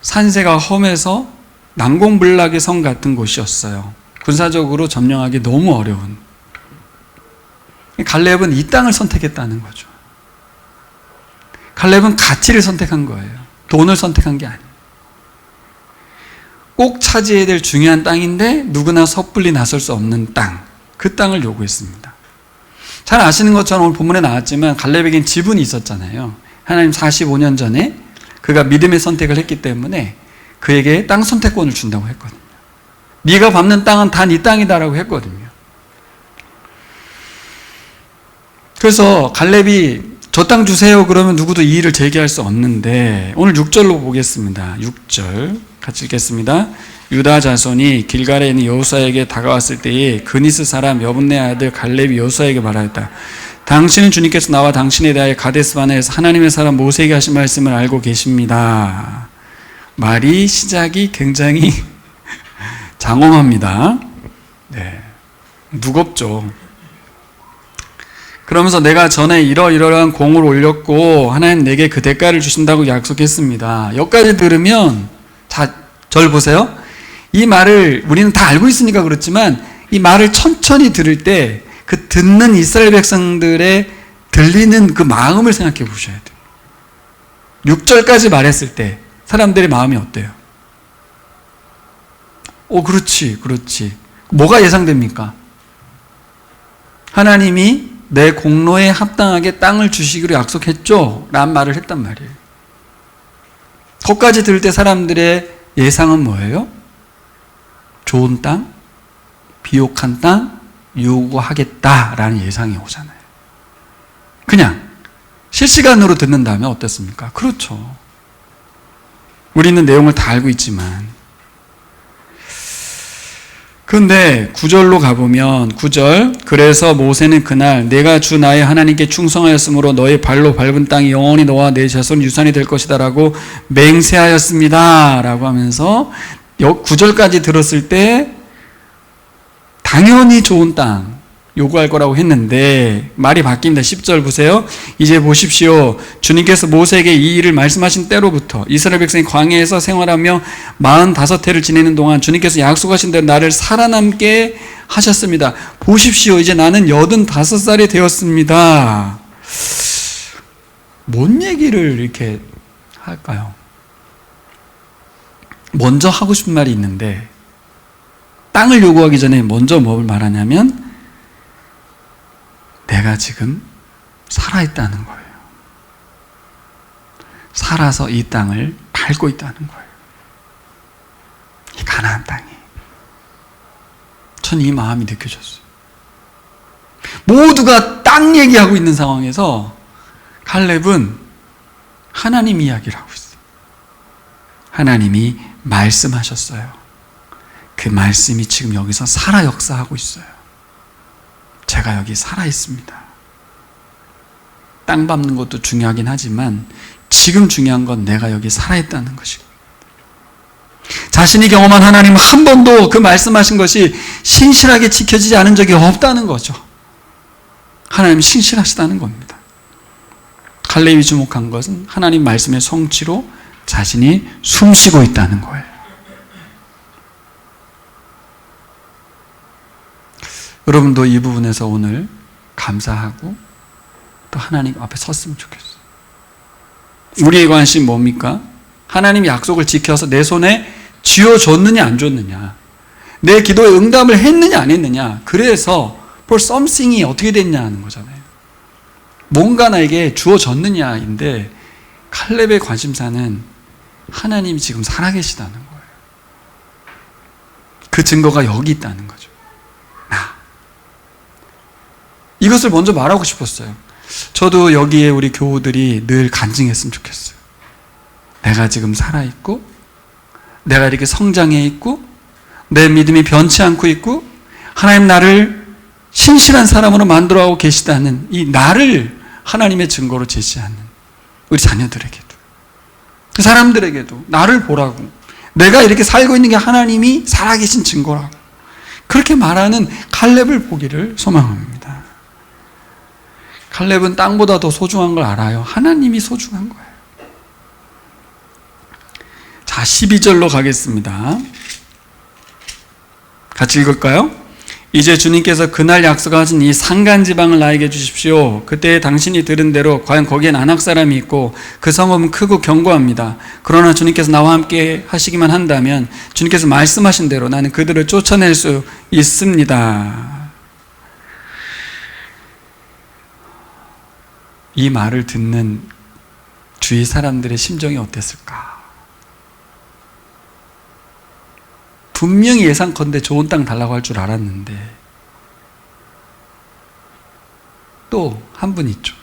산세가 험해서 난공불락의 성 같은 곳이었어요. 군사적으로 점령하기 너무 어려운. 갈렙은 이 땅을 선택했다는 거죠. 갈렙은 가치를 선택한 거예요. 돈을 선택한 게 아니에요. 꼭 차지해야 될 중요한 땅인데 누구나 섣불리 나설 수 없는 땅, 그 땅을 요구했습니다. 잘 아시는 것처럼 오늘 본문에 나왔지만 갈렙에겐 지분이 있었잖아요. 하나님 45년 전에 그가 믿음의 선택을 했기 때문에 그에게 땅 선택권을 준다고 했거든요. 네가 밟는 땅은 다 네 땅이다라고 했거든요. 그래서 갈렙이 저 땅 주세요 그러면 누구도 이의를 제기할 수 없는데 오늘 6절로 보겠습니다. 6절 같이 읽겠습니다. 유다 자손이 길갈에 있는 여호수아에게 다가왔을 때에 그니스 사람 여분네 아들 갈렙이 여호수아에게 말하였다. 당신은 주님께서 나와 당신에 대하여 가데스 바네아에서 하나님의 사람 모세에게 하신 말씀을 알고 계십니다. 말이 시작이 굉장히 장엄합니다. 네, 무겁죠. 그러면서 내가 전에 이러이러한 공을 올렸고 하나님 내게 그 대가를 주신다고 약속했습니다. 여기까지 들으면 자, 절 보세요. 이 말을 우리는 다 알고 있으니까 그렇지만 이 말을 천천히 들을 때 그 듣는 이스라엘 백성들의 들리는 그 마음을 생각해 보셔야 돼요. 6절까지 말했을 때 사람들의 마음이 어때요? 그렇지. 뭐가 예상됩니까? 하나님이 내 공로에 합당하게 땅을 주시기로 약속했죠? 라는 말을 했단 말이에요. 거기까지 들을 때 사람들의 예상은 뭐예요? 좋은 땅, 비옥한 땅, 요구하겠다라는 예상이 오잖아요. 그냥 실시간으로 듣는다면 어떻습니까? 그렇죠. 우리는 내용을 다 알고 있지만 그런데 9절로 가보면 9절 그래서 모세는 그날 내가 주 나의 하나님께 충성하였으므로 너의 발로 밟은 땅이 영원히 너와 내 자손 유산이 될 것이다 라고 맹세하였습니다 라고 하면서 9절까지 들었을 때 당연히 좋은 땅 요구할 거라고 했는데 말이 바뀝니다. 10절 보세요. 이제 보십시오. 주님께서 모세에게 이 일을 말씀하신 때로부터 이스라엘 백성이 광야에서 생활하며 45해를 지내는 동안 주님께서 약속하신 대로 나를 살아남게 하셨습니다. 보십시오. 이제 나는 85살이 되었습니다. 뭔 얘기를 이렇게 할까요? 먼저 하고 싶은 말이 있는데 땅을 요구하기 전에 먼저 뭘 말하냐면 내가 지금 살아있다는 거예요. 살아서 이 땅을 밟고 있다는 거예요. 이 가나안 땅이. 전 이 마음이 느껴졌어요. 모두가 땅 얘기하고 있는 상황에서 칼렙은 하나님 이야기를 하고 있어요. 하나님이 말씀하셨어요. 그 말씀이 지금 여기서 살아 역사하고 있어요. 제가 여기 살아있습니다. 땅 밟는 것도 중요하긴 하지만 지금 중요한 건 내가 여기 살아있다는 것이고 자신이 경험한 하나님은 한 번도 그 말씀하신 것이 신실하게 지켜지지 않은 적이 없다는 거죠. 하나님은 신실하시다는 겁니다. 갈렙이 주목한 것은 하나님 말씀의 성취로 자신이 숨쉬고 있다는 거예요. 여러분도 이 부분에서 오늘 감사하고 또 하나님 앞에 섰으면 좋겠어요. 우리의 관심 뭡니까? 하나님 약속을 지켜서 내 손에 쥐어줬느냐 안 줬느냐, 내 기도에 응답을 했느냐 안 했느냐, 그래서 for something이 어떻게 됐냐 하는 거잖아요. 뭔가 나에게 주어졌느냐인데 칼렙의 관심사는 하나님이 지금 살아계시다는 거예요. 그 증거가 여기 있다는 거죠. 이것을 먼저 말하고 싶었어요. 저도 여기에 우리 교우들이 늘 간증했으면 좋겠어요. 내가 지금 살아있고 내가 이렇게 성장해 있고 내 믿음이 변치 않고 있고 하나님 나를 신실한 사람으로 만들어가고 계시다는 이 나를 하나님의 증거로 제시하는 우리 자녀들에게도 그 사람들에게도 나를 보라고, 내가 이렇게 살고 있는 게 하나님이 살아계신 증거라고 그렇게 말하는 칼렙을 보기를 소망합니다. 갈렙은 땅보다 더 소중한 걸 알아요. 하나님이 소중한 거예요. 자, 12절로 가겠습니다. 같이 읽을까요? 이제 주님께서 그날 약속하신 이 산간지방을 나에게 주십시오. 그때 당신이 들은 대로 과연 거기엔 안악 사람이 있고 그 성읍은 크고 견고합니다. 그러나 주님께서 나와 함께 하시기만 한다면 주님께서 말씀하신 대로 나는 그들을 쫓아낼 수 있습니다. 이 말을 듣는 주위 사람들의 심정이 어땠을까? 분명히 예상컨대 좋은 땅 달라고 할 줄 알았는데 또 한 분 있죠.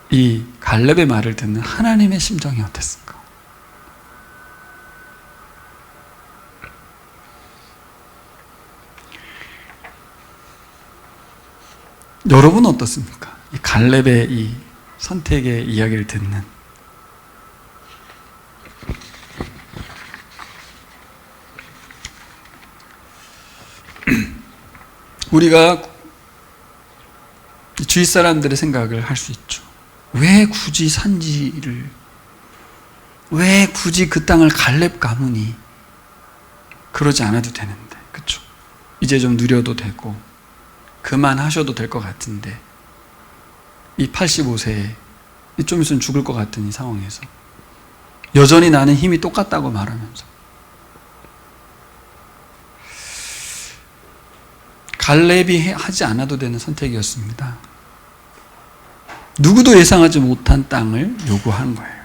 이 갈렙의 말을 듣는 하나님의 심정이 어땠을까? 여러분은 어떻습니까? 이 갈렙의 이 선택의 이야기를 듣는 우리가 주위 사람들의 생각을 할 수 있죠. 왜 굳이 산지를, 왜 굳이 그 땅을 갈렙 가문이 그러지 않아도 되는데, 그렇죠? 이제 좀 누려도 되고 그만하셔도 될 것 같은데 이 85세에 좀 있으면 죽을 것 같은 이 상황에서 여전히 나는 힘이 똑같다고 말하면서 갈렙이 하지 않아도 되는 선택이었습니다. 누구도 예상하지 못한 땅을 요구한 거예요.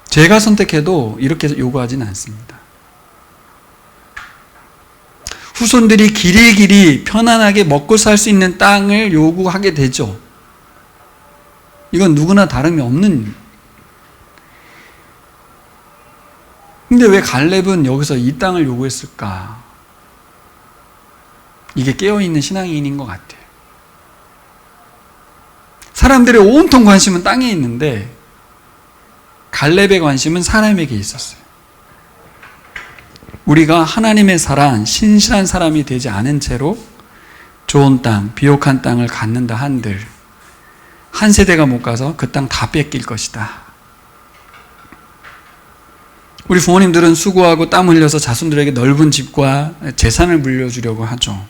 제가 선택해도 이렇게 요구하지는 않습니다. 후손들이 길이길이 편안하게 먹고 살 수 있는 땅을 요구하게 되죠. 이건 누구나 다름이 없는. 근데 왜 갈렙은 여기서 이 땅을 요구했을까? 이게 깨어있는 신앙인인 것 같아요. 사람들의 온통 관심은 땅에 있는데 갈렙의 관심은 사람에게 있었어요. 우리가 하나님의 사랑, 신실한 사람이 되지 않은 채로 좋은 땅, 비옥한 땅을 갖는다 한들 한 세대가 못 가서 그 땅 다 뺏길 것이다. 우리 부모님들은 수고하고 땀 흘려서 자손들에게 넓은 집과 재산을 물려주려고 하죠.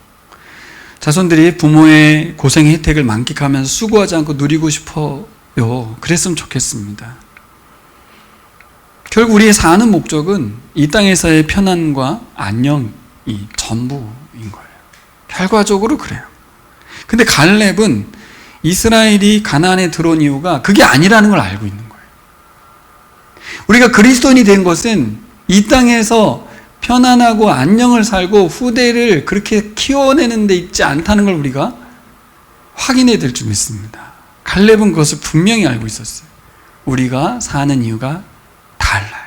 자손들이 부모의 고생의 혜택을 만끽하면서 수고하지 않고 누리고 싶어요. 그랬으면 좋겠습니다. 결국 우리의 사는 목적은 이 땅에서의 편안과 안녕이 전부인 거예요. 결과적으로 그래요. 근데 갈렙은 이스라엘이 가나안에 들어온 이유가 그게 아니라는 걸 알고 있는 거예요. 우리가 그리스도인이 된 것은 이 땅에서 편안하고 안녕을 살고 후대를 그렇게 키워내는 데 있지 않다는 걸 우리가 확인해야 될 줄 믿습니다. 갈렙은 그것을 분명히 알고 있었어요. 우리가 사는 이유가 달라요.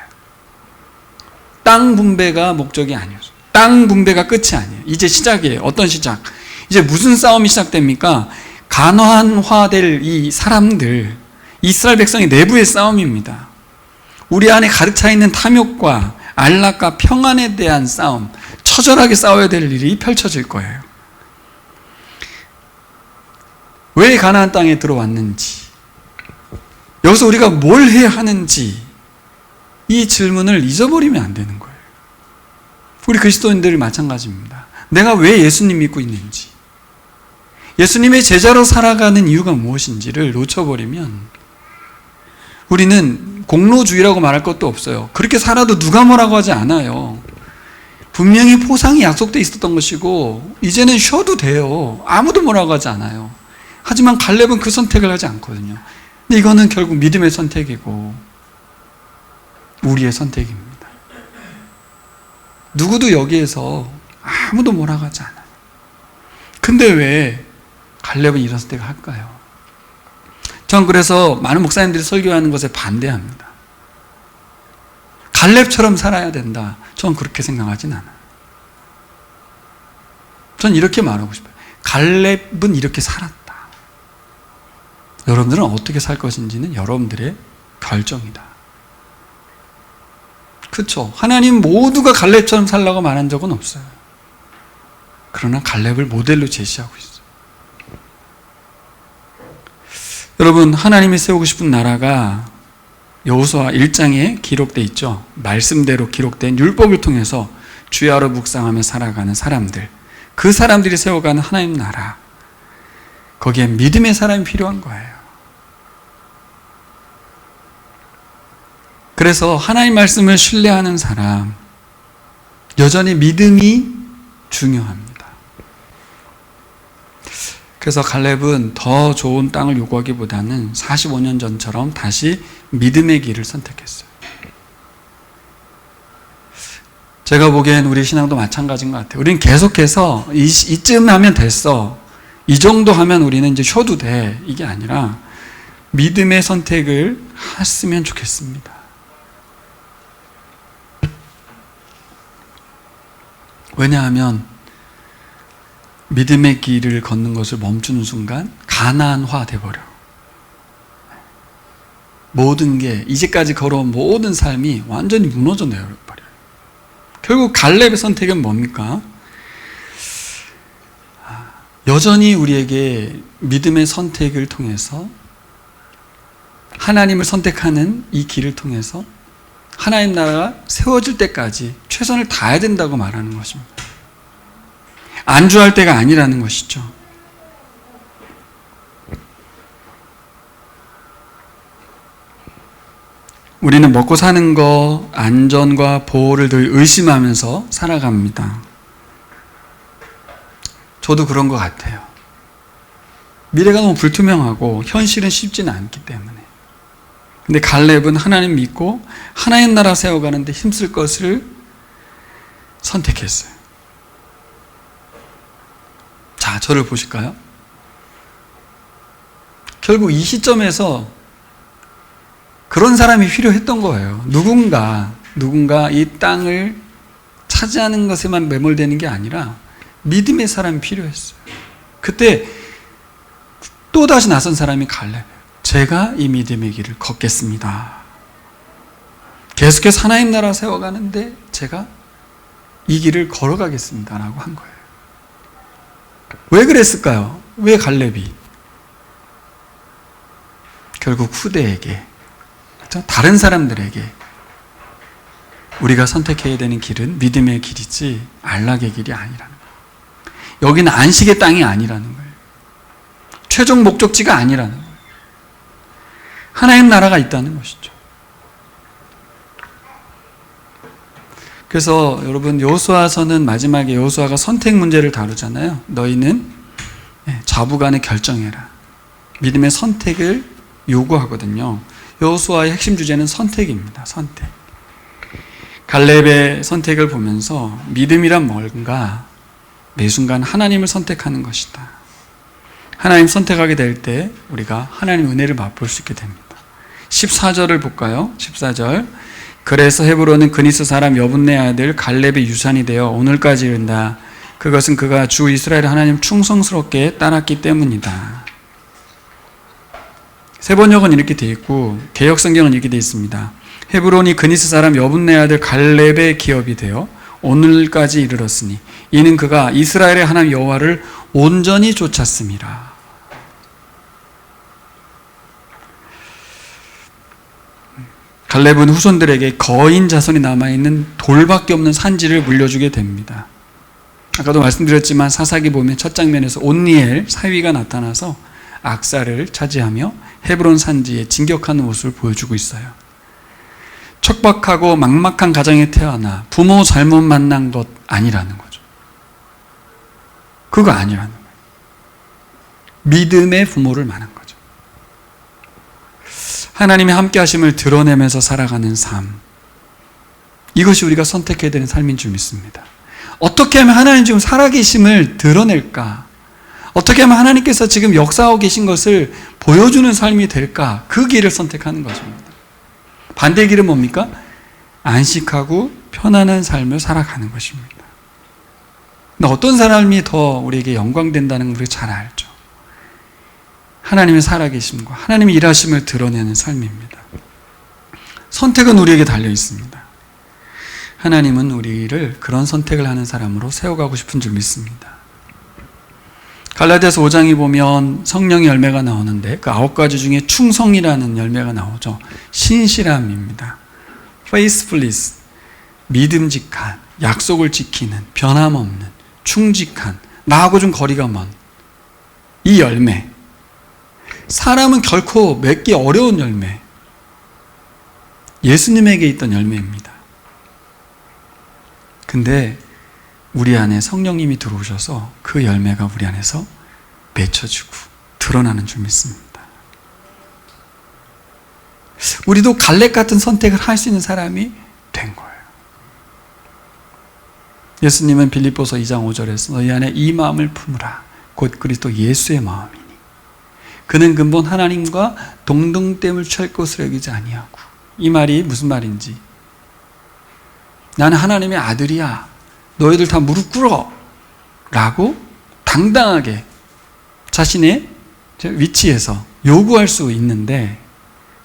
땅 분배가 목적이 아니었어요. 땅 분배가 끝이 아니에요. 이제 시작이에요. 어떤 시작? 이제 무슨 싸움이 시작됩니까? 가나안화될 이 사람들, 이스라엘 백성의 내부의 싸움입니다. 우리 안에 가득 차 있는 탐욕과 안락과 평안에 대한 싸움, 처절하게 싸워야 될 일이 펼쳐질 거예요. 왜 가나안 땅에 들어왔는지, 여기서 우리가 뭘 해야 하는지 이 질문을 잊어버리면 안 되는 거예요. 우리 그리스도인들 마찬가지입니다. 내가 왜 예수님 믿고 있는지, 예수님의 제자로 살아가는 이유가 무엇인지를 놓쳐버리면 우리는 공로주의라고 말할 것도 없어요. 그렇게 살아도 누가 뭐라고 하지 않아요. 분명히 포상이 약속돼 있었던 것이고 이제는 쉬어도 돼요. 아무도 뭐라고 하지 않아요. 하지만 갈렙은 그 선택을 하지 않거든요. 근데 이거는 결국 믿음의 선택이고 우리의 선택입니다. 누구도 여기에서 아무도 뭐라고 하지 않아요. 근데 왜 갈렙은 이런 선택을 할까요? 전 그래서 많은 목사님들이 설교하는 것에 반대합니다. 갈렙처럼 살아야 된다. 전 그렇게 생각하진 않아요. 전 이렇게 말하고 싶어요. 갈렙은 이렇게 살았다. 여러분들은 어떻게 살 것인지는 여러분들의 결정이다. 그렇죠. 하나님 모두가 갈렙처럼 살라고 말한 적은 없어요. 그러나 갈렙을 모델로 제시하고 있어요. 여러분, 하나님이 세우고 싶은 나라가 여호수아 1장에 기록되어 있죠. 말씀대로 기록된 율법을 통해서 주야로 묵상하며 살아가는 사람들, 그 사람들이 세워가는 하나님 나라, 거기에 믿음의 사람이 필요한 거예요. 그래서 하나님 말씀을 신뢰하는 사람, 여전히 믿음이 중요합니다. 그래서 갈렙은 더 좋은 땅을 요구하기보다는 45년 전처럼 다시 믿음의 길을 선택했어요. 제가 보기엔 우리 신앙도 마찬가지인 것 같아요. 우리는 계속해서 이쯤 하면 됐어, 이 정도 하면 우리는 이제 쉬어도 돼, 이게 아니라 믿음의 선택을 했으면 좋겠습니다. 왜냐하면 믿음의 길을 걷는 것을 멈추는 순간 가난화 돼버려. 모든 게, 이제까지 걸어온 모든 삶이 완전히 무너져 내려버려요. 결국 갈렙의 선택은 뭡니까? 여전히 우리에게 믿음의 선택을 통해서, 하나님을 선택하는 이 길을 통해서 하나님 나라가 세워질 때까지 최선을 다해야 된다고 말하는 것입니다. 안주할 때가 아니라는 것이죠. 우리는 먹고 사는 것, 안전과 보호를 늘 의심하면서 살아갑니다. 저도 그런 것 같아요. 미래가 너무 불투명하고 현실은 쉽지는 않기 때문에. 근데 갈렙은 하나님 믿고 하나님 나라 세워가는데 힘쓸 것을 선택했어요. 자, 저를 보실까요? 결국 이 시점에서 그런 사람이 필요했던 거예요. 누군가 이 땅을 차지하는 것에만 매몰되는 게 아니라 믿음의 사람이 필요했어요. 그때 또다시 나선 사람이 갈렙이에요. 제가 이 믿음의 길을 걷겠습니다. 계속해서 하나님 나라 세워가는데 제가 이 길을 걸어가겠습니다 라고 한 거예요. 왜 그랬을까요? 왜 갈렙이? 결국 후대에게, 다른 사람들에게 우리가 선택해야 되는 길은 믿음의 길이지 안락의 길이 아니라는 거예요. 여기는 안식의 땅이 아니라는 거예요. 최종 목적지가 아니라는 거예요. 하나님 나라가 있다는 것이죠. 그래서 여러분, 여호수아서는 마지막에 여호수아가 선택 문제를 다루잖아요. 너희는 좌부간에 결정해라. 믿음의 선택을 요구하거든요. 여호수아의 핵심 주제는 선택입니다. 선택. 갈렙의 선택을 보면서 믿음이란 뭔가 매 순간 하나님을 선택하는 것이다. 하나님 선택하게 될 때 우리가 하나님의 은혜를 맛볼 수 있게 됩니다. 14절을 볼까요? 14절. 그래서 헤브론은 그니스 사람 여분네 아들 갈렙의 유산이 되어 오늘까지 이른다. 그것은 그가 주 이스라엘 하나님 충성스럽게 따랐기 때문이다. 세번역은 이렇게 되어 있고 개역성경은 이렇게 되어 있습니다. 헤브론이 그니스 사람 여분네 아들 갈렙의 기업이 되어 오늘까지 이르렀으니 이는 그가 이스라엘의 하나님 여호와를 온전히 쫓았음이라. 갈렙은 후손들에게 거인 자손이 남아있는 돌밖에 없는 산지를 물려주게 됩니다. 아까도 말씀드렸지만 사사기 보면 첫 장면에서 온니엘 사위가 나타나서 악사를 차지하며 헤브론 산지에 진격하는 모습을 보여주고 있어요. 척박하고 막막한 가정에 태어나 부모 잘못 만난 것 아니라는 거죠. 그거 아니라는 거예요. 믿음의 부모를 만난 거죠. 하나님의 함께 하심을 드러내면서 살아가는 삶, 이것이 우리가 선택해야 되는 삶인 줄 믿습니다. 어떻게 하면 하나님 지금 살아계심을 드러낼까? 어떻게 하면 하나님께서 지금 역사하고 계신 것을 보여주는 삶이 될까? 그 길을 선택하는 것입니다. 반대의 길은 뭡니까? 안식하고 편안한 삶을 살아가는 것입니다. 근데 어떤 삶이 더 우리에게 영광된다는 걸 우리가 잘 알죠. 하나님의 살아계심과 하나님의 일하심을 드러내는 삶입니다. 선택은 우리에게 달려 있습니다. 하나님은 우리를 그런 선택을 하는 사람으로 세워가고 싶은 줄 믿습니다. 갈라디아서 5장에 보면 성령의 열매가 나오는데 그 9가지 중에 충성이라는 열매가 나오죠. 신실함입니다. faithfulness, 믿음직한, 약속을 지키는, 변함없는, 충직한, 나하고 좀 거리가 먼 이 열매. 사람은 결코 맺기 어려운 열매. 예수님에게 있던 열매입니다. 근데 우리 안에 성령님이 들어오셔서 그 열매가 우리 안에서 맺혀지고 드러나는 줄 믿습니다. 우리도 갈렙 같은 선택을 할 수 있는 사람이 된 거예요. 예수님은 빌립보서 2장 5절에서 너희 안에 이 마음을 품으라. 곧 그리스도 예수의 마음이니. 그는 근본 하나님과 동등됨을 취할 것으로 여기지 아니하고. 이 말이 무슨 말인지. 나는 하나님의 아들이야. 너희들 다 무릎 꿇어. 라고 당당하게 자신의 위치에서 요구할 수 있는데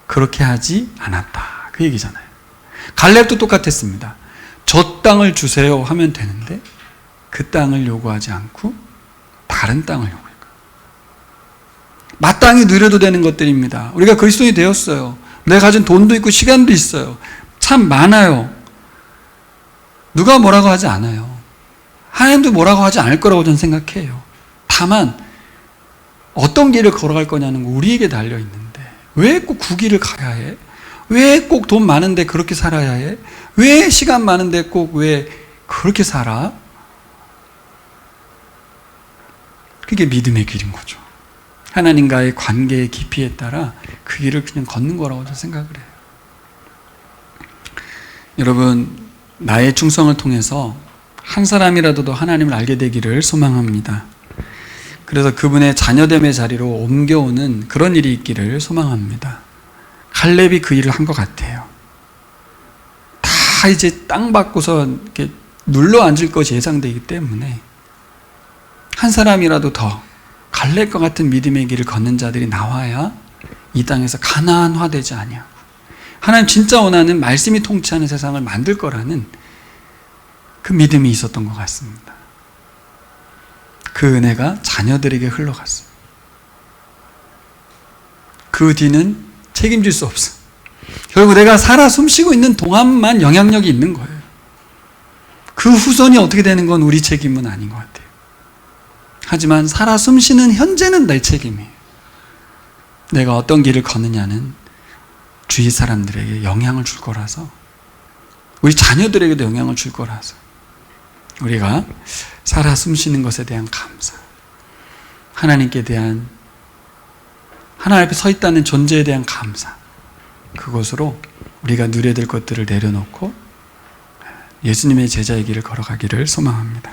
그렇게 하지 않았다. 그 얘기잖아요. 갈렙도 똑같았습니다. 저 땅을 주세요 하면 되는데 그 땅을 요구하지 않고 다른 땅을 요구해요. 마땅히 누려도 되는 것들입니다. 우리가 그리스도인이 되었어요. 내가 가진 돈도 있고 시간도 있어요. 참 많아요. 누가 뭐라고 하지 않아요. 하나님도 뭐라고 하지 않을 거라고 저는 생각해요. 다만 어떤 길을 걸어갈 거냐는 거 우리에게 달려있는데 왜 꼭 그 길을 가야 해? 왜 꼭 돈 많은데 그렇게 살아야 해? 왜 시간 많은데 꼭 왜 그렇게 살아? 그게 믿음의 길인 거죠. 하나님과의 관계의 깊이에 따라 그 길을 그냥 걷는 거라고 저는 생각을 해요. 여러분, 나의 충성을 통해서 한 사람이라도 더 하나님을 알게 되기를 소망합니다. 그래서 그분의 자녀됨의 자리로 옮겨오는 그런 일이 있기를 소망합니다. 갈렙이 그 일을 한 것 같아요. 다 이제 땅 받고서 이렇게 눌러 앉을 것이 예상되기 때문에 한 사람이라도 더 갈렙과 같은 믿음의 길을 걷는 자들이 나와야 이 땅에서 가나안화되지 아니하고 하나님 진짜 원하는 말씀이 통치하는 세상을 만들 거라는 그 믿음이 있었던 것 같습니다. 그 은혜가 자녀들에게 흘러갔어요. 그 뒤는 책임질 수 없어. 결국 내가 살아 숨쉬고 있는 동안만 영향력이 있는 거예요. 그 후손이 어떻게 되는 건 우리 책임은 아닌 것 같아요. 하지만 살아 숨쉬는 현재는 내 책임이에요. 내가 어떤 길을 걷느냐는 주위 사람들에게 영향을 줄 거라서, 우리 자녀들에게도 영향을 줄 거라서 우리가 살아 숨쉬는 것에 대한 감사, 하나님께 대한, 하나님 앞에 서 있다는 존재에 대한 감사, 그것으로 우리가 누려야 될 것들을 내려놓고 예수님의 제자의 길을 걸어가기를 소망합니다.